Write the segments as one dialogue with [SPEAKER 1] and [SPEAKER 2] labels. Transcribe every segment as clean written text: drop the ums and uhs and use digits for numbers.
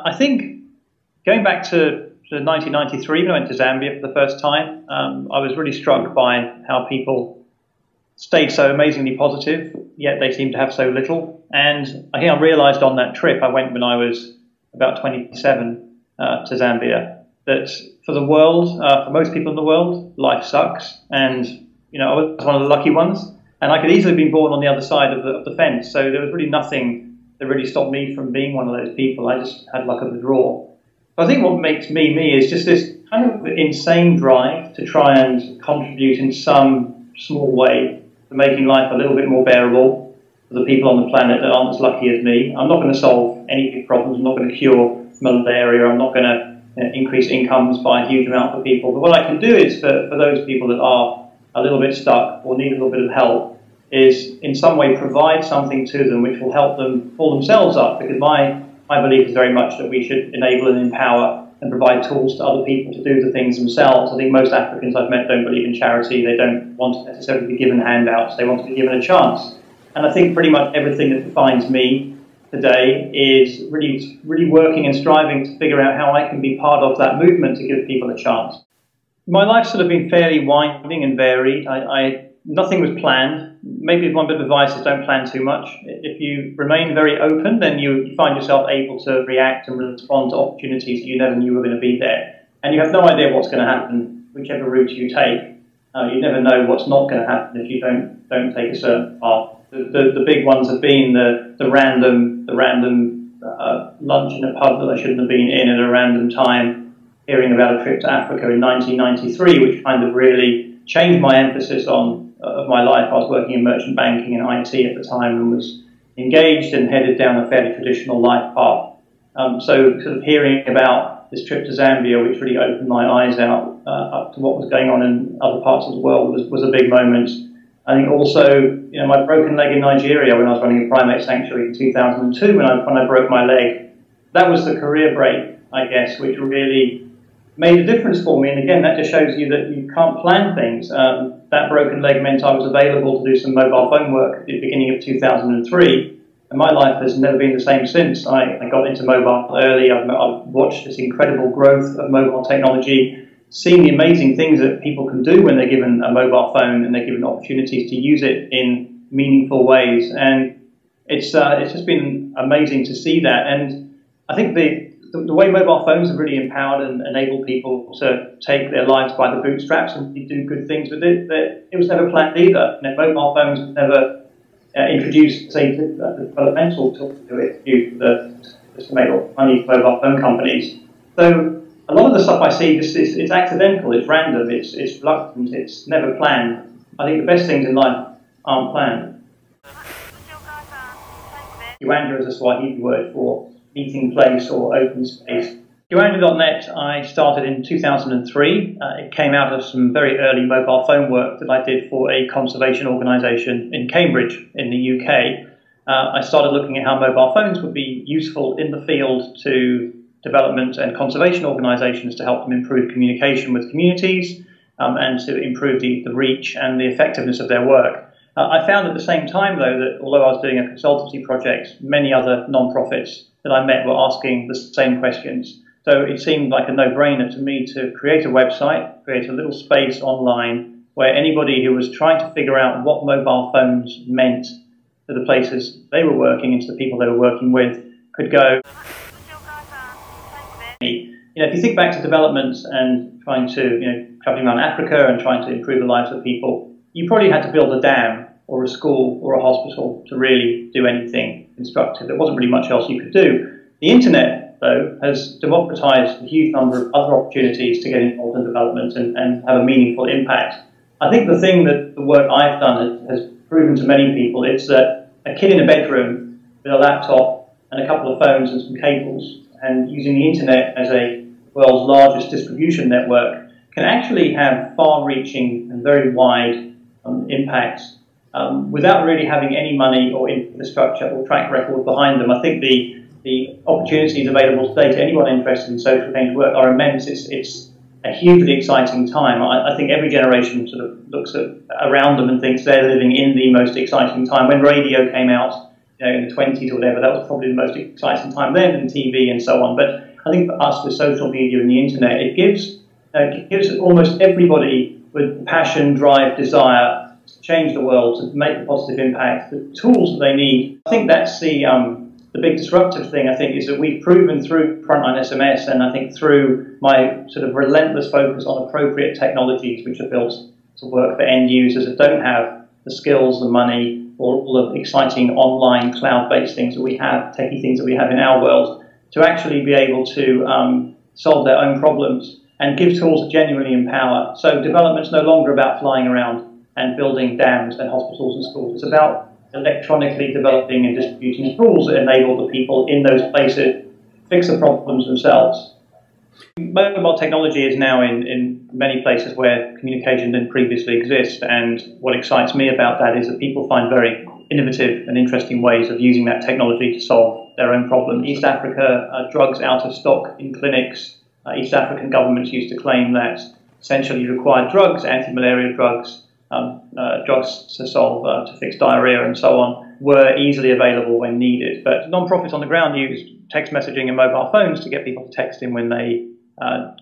[SPEAKER 1] I think going back to 1993, when I went to Zambia for the first time, I was really struck by how people stayed so amazingly positive, yet they seemed to have so little. And I think I realized on that trip, I went when I was about 27 to Zambia, that for the world, for most people in the world, life sucks. And, I was one of the lucky ones. And I could easily have been born on the other side of the fence. So there was really nothing that really stopped me from being one of those people. I just had luck of the draw. I think what makes me me is just this kind of insane drive to try and contribute in some small way to making life a little bit more bearable for the people on the planet that aren't as lucky as me. I'm not going to solve any big problems. I'm not going to cure malaria. I'm not going to increase incomes by a huge amount for people. But what I can do is for those people that are a little bit stuck or need a little bit of help is in some way provide something to them which will help them pull themselves up, because my belief is very much that we should enable and empower and provide tools to other people to do the things themselves. I think most Africans I've met don't believe in charity. They don't want to necessarily be given handouts. They want to be given a chance. And I think pretty much everything that defines me today is really working and striving to figure out how I can be part of that movement to give people a chance. My life's sort of been fairly winding and varied. Nothing was planned. Maybe one bit of advice is don't plan too much. If you remain very open, then you find yourself able to react and respond to opportunities that you never knew were going to be there. And you have no idea what's going to happen, whichever route you take. You never know what's not going to happen if you don't take a certain path. The big ones have been the random lunch in a pub that I shouldn't have been in at a random time, hearing about a trip to Africa in 1993, which kind of really changed my emphasis of my life. I was working in merchant banking and IT at the time and was engaged and headed down a fairly traditional life path. So sort of hearing about this trip to Zambia, which really opened my eyes out up to what was going on in other parts of the world, was a big moment. I think also, my broken leg in Nigeria when I was running a primate sanctuary in 2002, when I broke my leg, that was the career break, I guess, which really made a difference for me. And again, that just shows you that you can't plan things. That broken leg meant I was available to do some mobile phone work at the beginning of 2003. And my life has never been the same since. I got into mobile early. I've watched this incredible growth of mobile technology, seen the amazing things that people can do when they're given a mobile phone and they're given opportunities to use it in meaningful ways. And it's just been amazing to see that. And I think the way mobile phones have really empowered and enabled people to take their lives by the bootstraps and do good things with it, that it was never planned either. Mobile phones were never introduced, say, the developmental tool to it, just to make a lot of money for mobile phone companies. So a lot of the stuff I see, it's accidental, it's random, it's reluctant, it's never planned. I think the best things in life aren't planned. Kiwanja is a Swahili word for meeting place or open space. Kiwanja.net I started in 2003. It came out of some very early mobile phone work that I did for a conservation organisation in Cambridge in the UK. I started looking at how mobile phones would be useful in the field to development and conservation organisations to help them improve communication with communities and to improve the reach and the effectiveness of their work. I found at the same time, though, that although I was doing a consultancy project, many other non-profits that I met were asking the same questions. So it seemed like a no-brainer to me to create a website, create a little space online where anybody who was trying to figure out what mobile phones meant to the places they were working and to the people they were working with could go. If you think back to development and trying to, traveling around Africa and trying to improve the lives of people, you probably had to build a dam or a school or a hospital to really do anything constructive. There wasn't really much else you could do. The internet, though, has democratized a huge number of other opportunities to get involved in development and have a meaningful impact. I think the thing that the work I've done has proven to many people is that a kid in a bedroom with a laptop and a couple of phones and some cables and using the internet as a world's largest distribution network can actually have far-reaching and very wide impacts without really having any money or infrastructure or track record behind them. I think the opportunities available today to anyone interested in social change work are immense. It's a hugely exciting time. I think every generation sort of looks around them and thinks they're living in the most exciting time. When radio came out in the 20s or whatever, that was probably the most exciting time then, and TV and so on. But I think for us with social media and the internet, it gives almost everybody with passion, drive, desire to change the world, to make a positive impact, the tools that they need. I think that's the big disruptive thing, I think, is that we've proven through Frontline SMS, and I think through my sort of relentless focus on appropriate technologies which are built to work for end users that don't have the skills, the money, or all the exciting online cloud-based things that we have, techie things that we have in our world, to actually be able to solve their own problems and give tools that genuinely empower. So development's no longer about flying around and building dams and hospitals and schools. It's about electronically developing and distributing tools that enable the people in those places to fix the problems themselves. Mobile technology is now in many places where communication didn't previously exist, and what excites me about that is that people find very innovative and interesting ways of using that technology to solve their own problem. East Africa, drugs out of stock in clinics. East African governments used to claim that essentially required drugs, anti-malaria drugs, drugs to fix diarrhea and so on, were easily available when needed. But non-profits on the ground used text messaging and mobile phones to get people to text in when they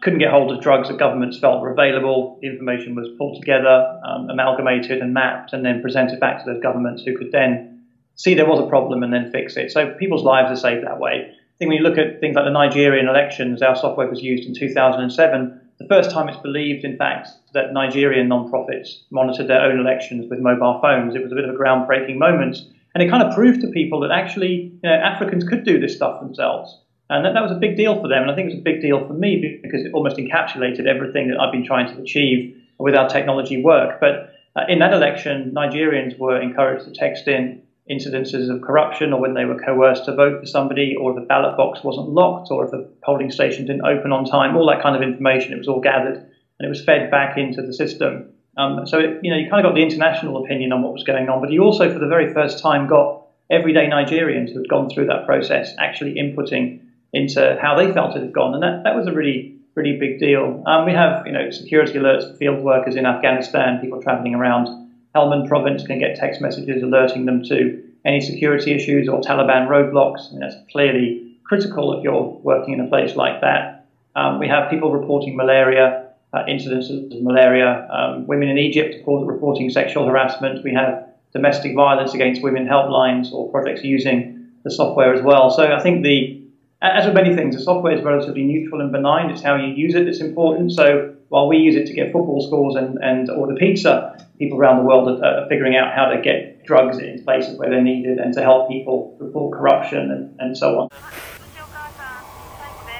[SPEAKER 1] couldn't get hold of drugs that governments felt were available. The information was pulled together, amalgamated and mapped, and then presented back to those governments, who could then see there was a problem and then fix it. So people's lives are saved that way. I think when you look at things like the Nigerian elections, our software was used in 2007. The first time it's believed, in fact, that Nigerian non-profits monitored their own elections with mobile phones. It was a bit of a groundbreaking moment. And it kind of proved to people that actually Africans could do this stuff themselves. And that was a big deal for them. And I think it was a big deal for me because it almost encapsulated everything that I've been trying to achieve with our technology work. But in that election, Nigerians were encouraged to text in incidences of corruption, or when they were coerced to vote for somebody, or if the ballot box wasn't locked, or if the polling station didn't open on time, all that kind of information. It was all gathered and it was fed back into the system. So you kind of got the international opinion on what was going on, but you also, for the very first time, got everyday Nigerians who had gone through that process actually inputting into how they felt it had gone, and that was a really big deal. We have security alerts for field workers in Afghanistan, people traveling around Helmand province can get text messages alerting them to any security issues or Taliban roadblocks. I mean, that's clearly critical if you're working in a place like that. We have people reporting malaria, incidences of malaria, women in Egypt reporting sexual harassment. We have domestic violence against women helplines or projects using the software as well. So I think as with many things, the software is relatively neutral and benign. It's how you use it that's important. So while we use it to get football scores and order pizza, people around the world are figuring out how to get drugs in places where they're needed and to help people report corruption and so on.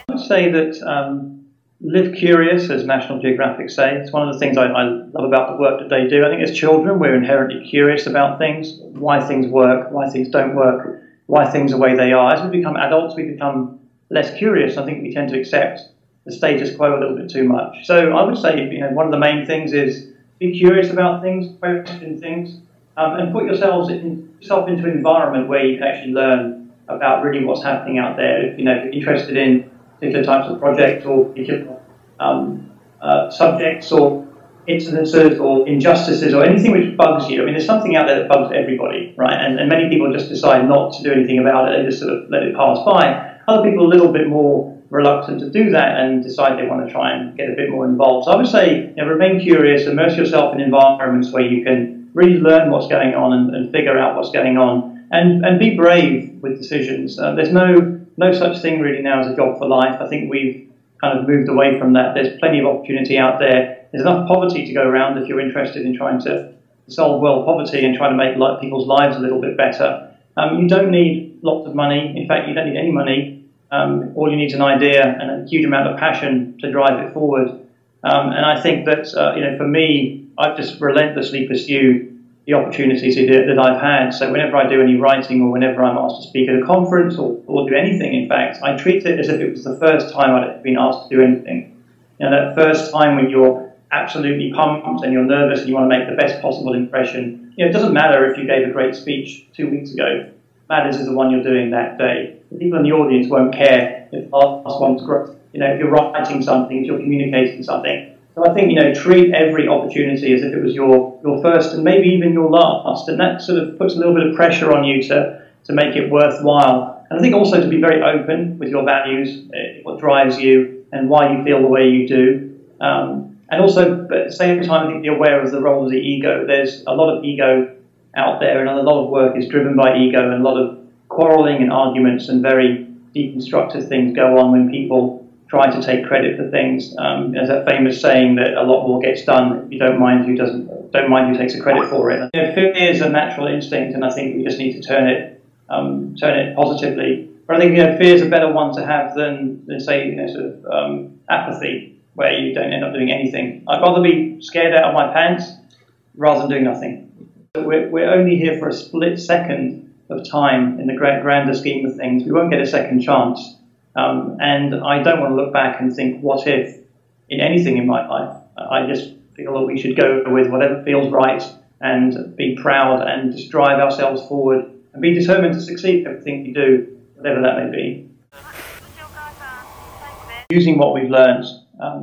[SPEAKER 1] I would say that live curious, as National Geographic say. It's one of the things I love about the work that they do. I think as children, we're inherently curious about things, why things work, why things don't work, why things are the way they are. As we become adults, we become less curious. I think we tend to accept the status quo a little bit too much. So I would say, one of the main things is be curious about things, question things, and put yourself into an environment where you can actually learn about really what's happening out there. If you're interested in particular types of projects or particular subjects or incidences or injustices or anything which bugs you. I mean, there's something out there that bugs everybody, right? And many people just decide not to do anything about it. They just sort of let it pass by. Other people are a little bit more reluctant to do that and decide they want to try and get a bit more involved. So I would say, remain curious, immerse yourself in environments where you can really learn what's going on and figure out what's going on, and be brave with decisions. There's no such thing really now as a job for life. I think we've kind of moved away from that. There's plenty of opportunity out there. There's enough poverty to go around if you're interested in trying to solve world poverty and try to make people's lives a little bit better. You don't need lots of money. In fact, you don't need any money. All you need is an idea and a huge amount of passion to drive it forward. And I think that, for me, I've just relentlessly pursued the opportunities that I've had. So whenever I do any writing or whenever I'm asked to speak at a conference or do anything, in fact, I treat it as if it was the first time I'd been asked to do anything. That first time when you're absolutely pumped and you're nervous and you want to make the best possible impression. It doesn't matter if you gave a great speech 2 weeks ago. What matters is the one you're doing that day. The people in the audience won't care if the last one's great. If you're writing something, if you're communicating something. So I think, treat every opportunity as if it was your first and maybe even your last. And that sort of puts a little bit of pressure on you to to make it worthwhile. And I think also to be very open with your values, what drives you, and why you feel the way you do. And also, but at the same time, I think be aware of the role of the ego. There's a lot of ego out there, and a lot of work is driven by ego, and a lot of quarreling and arguments and very deconstructive things go on when people try to take credit for things. There's that famous saying that a lot more gets done if you don't mind who takes the credit for it. Fear is a natural instinct, and I think we just need to turn it positively. But I think fear is a better one to have than say sort of apathy, where you don't end up doing anything. I'd rather be scared out of my pants rather than doing nothing. We're only here for a split second of time in the grander scheme of things. We won't get a second chance. And I don't want to look back and think, what if, in anything in my life. I just feel that we should go with whatever feels right and be proud and just drive ourselves forward and be determined to succeed in everything we do, whatever that may be. Using what we've learned,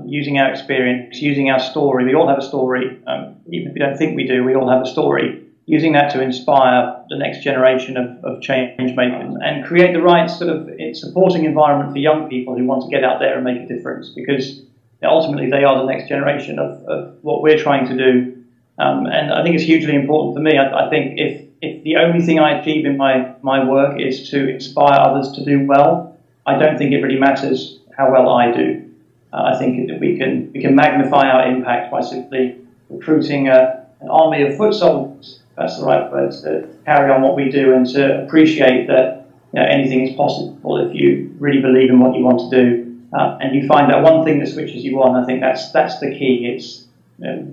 [SPEAKER 1] using our experience, using our story. We all have a story. Even if we don't think we do, we all have a story. Using that to inspire the next generation of change makers and create the right sort of supporting environment for young people who want to get out there and make a difference, because ultimately they are the next generation of what we're trying to do. And I think it's hugely important for me. I think if the only thing I achieve in my work is to inspire others to do well, I don't think it really matters how well I do. I think that we can magnify our impact by simply recruiting an army of foot soldiers. That's the right word, to carry on what we do and to appreciate that anything is possible if you really believe in what you want to do, and you find that one thing that switches you on. I think that's the key. It's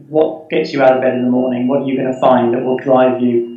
[SPEAKER 1] what gets you out of bed in the morning. What are you going to find that will drive you